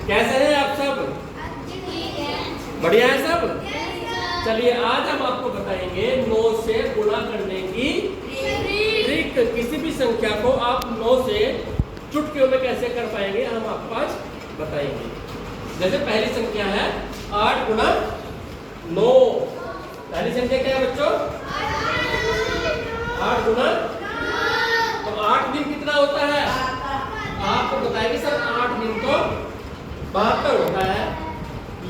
कैसे हैं आप सब? बढ़िया है सब? चलिए आज हम आपको बताएंगे 9 से गुणा करने की ट्रिक। किसी भी संख्या को आप 9 से चुटकियों में कैसे कर पाएंगे हम आपको आज बताएंगे। जैसे पहली संख्या है 8 गुणा 9। पहली संख्या क्या है बच्चों? 8 गुणा। तो 8 दिन कितना होता है? आपको बताएंगे सर 8 दिन तो 72 होता है।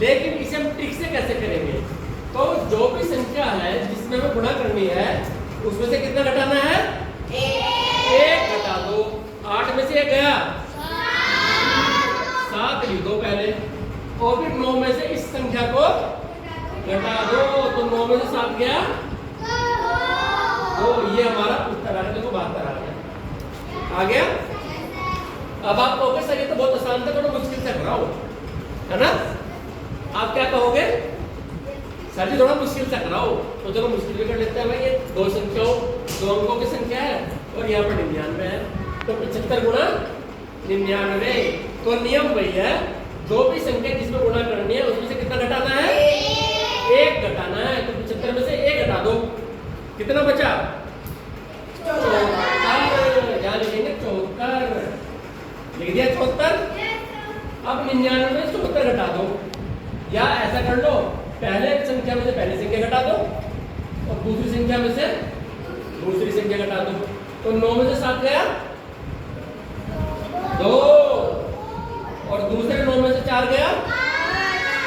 लेकिन इसे हम ट्रिक से कैसे करेंगे? तो जो भी संख्या है जिसमें हमें गुणा करनी है उसमें से कितना घटाना है? 1 घटा दो। 8 में से 1 गया, 7 लिख दो पहले, और फिर 9 में से इस संख्या को घटा दो। तो 9 में से 7 गया, तो ये हमारा उत्तर आ गया। देखो 72 आ गया। आ गया? अब आप कहोगे सर ये तो बहुत आसान था, थोड़ा मुश्किल से कराओ, है ना? आप क्या कहोगे? सर जी थोड़ा मुश्किल से कराओ। तो चलो मुश्किल भी कर लेते हैं भाई। ये 2 संख्याओं 2 अंकों की संख्या है और यहाँ पर 99 है। तो 75 गुणा 99। तो नियम वही है, जो भी संख्या जिसमें गुणा करनी है उसमें से कितना घटाना है? 1 घटाना है। तो 75 में से 1 घटा दो, कितना बचा? 74। यहाँ लिखेंगे 74। लिख दिया 74। अब 99 में 74 घटा दो, या ऐसा कर लो पहले संख्या में से पहली संख्या घटा दो और दूसरी संख्या में से दूसरी संख्या घटा दो। तो 9 में से 7 गया, 2, और दूसरे 9 में से 4 गया,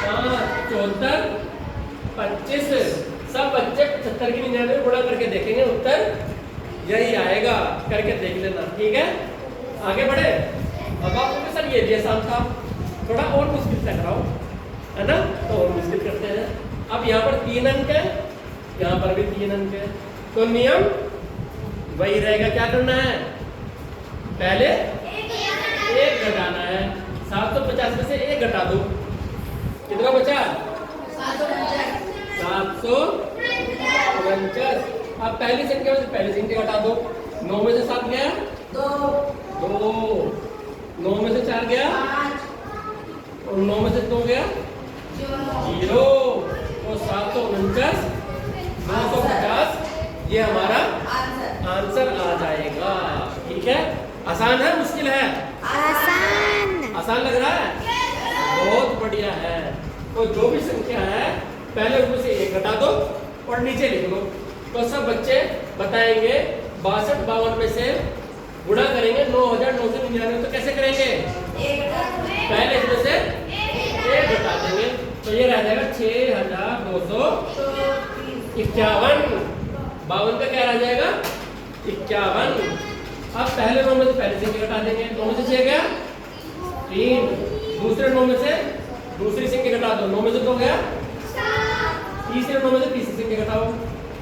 5, 74, 25। सब बच्चे 75 की 99 गुणा करके देखेंगे, उत्तर यही आएगा। करके देख लेना, ठीक है? आगे बढ़े। अब आप बोले सर ये भी आसान था, थोड़ा और मुश्किल से कराओ, है ना? तो और मुश्किल करते हैं। अब यहाँ पर 3 अंक है, यहाँ पर भी 3 अंक है। तो नियम वही रहेगा, क्या करना है? पहले 1 घटाना है। 750 में से 1 घटा दो, कितना बचा? 749। अब पहली संख्या में से पहली संख्या घटा दो। 9 में से 7 गया, 2, 9 में से 4 गया, 5, और 9 में से 2 गया, 0। तो 749, 950 ये हमारा आंसर आ जाएगा। ठीक है? आसान है मुश्किल है? आसान। आसान लग रहा है? बहुत बढ़िया है। तो जो भी संख्या है पहले उसमें से 1 घटा दो और नीचे लिख दो। तो सब बच्चे बताएंगे 62 52 में से गुणा करेंगे 9999। तो कैसे करेंगे? पहले इसमें से 1 घटा देंगे, तो ये रह जाएगा 6251। 52 का क्या रह जाएगा? 51। अब पहले 9 में से पहले संख्या घटा देंगे। 9 में से 6 गया, 3, दूसरे 9 में से दूसरी संख्या घटा दो। 9 में से 2 गया, तीसरे 9 में से तीसरी संख्या घटाओ।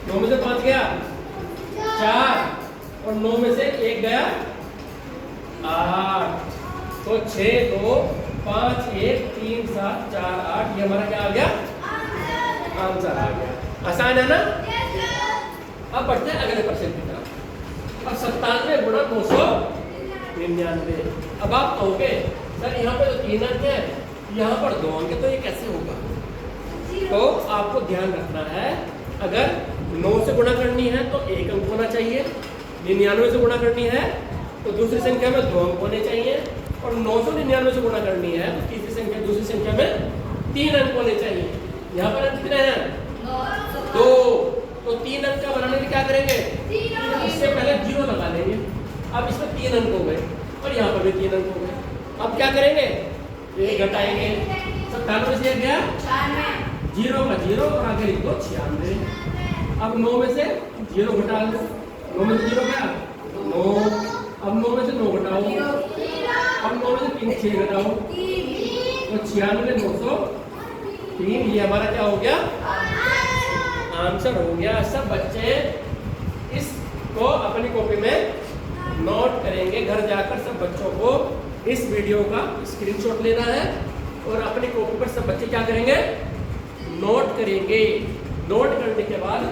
9 में से 5 गया, 4, और 9 में से 1 गया, 8। तो 6, 2, 5, 1, 3, 7, 4, 8 ये हमारा क्या आ गया? आंसर आ गया। आसान है ना? अब बढ़ते हैं अगले प्रश्न की तरफ। अब 97 गुणा 299। अब आप कहोगे सर यहाँ पे तो 3 अंक है, यहाँ पर 2 अंक है, तो ये कैसे होगा? तो आपको ध्यान रखना है, अगर 9 से गुणा करनी है तो 1 अंक होना चाहिए। 99 से गुणा करनी है तो दूसरी संख्या में 2 अंक होने चाहिए। और 999 से गुणा करनी है तो तीसरी संख्या दूसरी संख्या में 3 अंक होने चाहिए। यहाँ पर अंक कितने हैं? 2। तो 3 अंक का बनाने के क्या करेंगे? इससे पहले 0 लगा लेंगे। अब इसमें 3 अंक हो गए और यहाँ पर भी 3 अंक हो गए। अब क्या करेंगे? 1 घटाएंगे। 97 में से 1 गया, 0 का 0 और आगे लिख दो 96। अब 9 में से 0 घटा लो। 9 में से 0 गया, 9। अब 9 में से 9 घटाओ। अब 9 में से 3 6 घटाओ, तो 96 903 ये हमारा क्या हो गया? आंसर हो गया। सब बच्चे इसको अपनी कॉपी में नोट करेंगे। घर जाकर सब बच्चों को इस वीडियो का स्क्रीनशॉट लेना है और अपनी कॉपी पर सब बच्चे क्या करेंगे? नोट करेंगे। नोट करने के बाद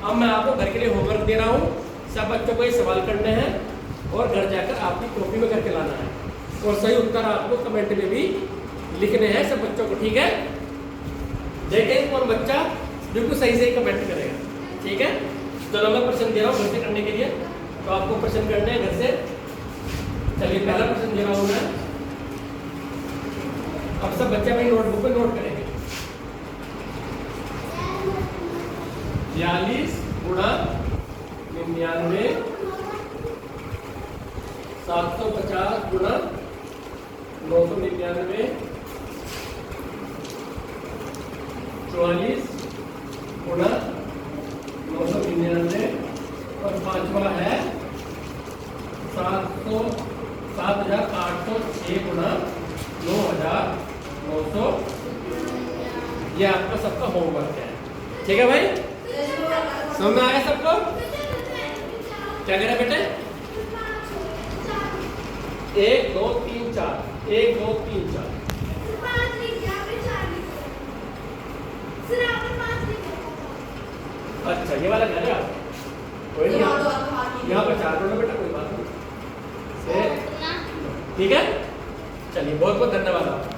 अब मैं आपको घर के लिए होमवर्क दे रहा हूँ। सब बच्चों को ये सवाल करने हैं और घर जाकर आपकी कॉपी में करके लाना है और सही उत्तर आपको कमेंट में भी लिखने हैं सब बच्चों को, ठीक है। देखें कौन बच्चा बिल्कुल सही सही कमेंट करेगा, ठीक है। चलो मैं प्रश्न दे रहा हूँ घर से करने के लिए, तो आपको प्रश्न करने हैं घर से। चलिए पहला प्रश्न दे रहा हूँ मैं, अब सब बच्चे अपनी नोटबुक पे नोट करेंगे। 42 गुणा 99 750 गुणा 999 44 गुणा 999 और पांचवा है 7,806 गुणा 9,900। ये आपका सबका होमवर्क है, ठीक है भाई। समझ में आया सबको? क्या करें बेटे? 1 2 3 4 1 2 3 4। अच्छा ये वाला घर है आप, कोई नहीं यहाँ पर 4 करोड़ बेटा, कोई बात नहीं, ठीक है। चलिए बहुत बहुत धन्यवाद आपका।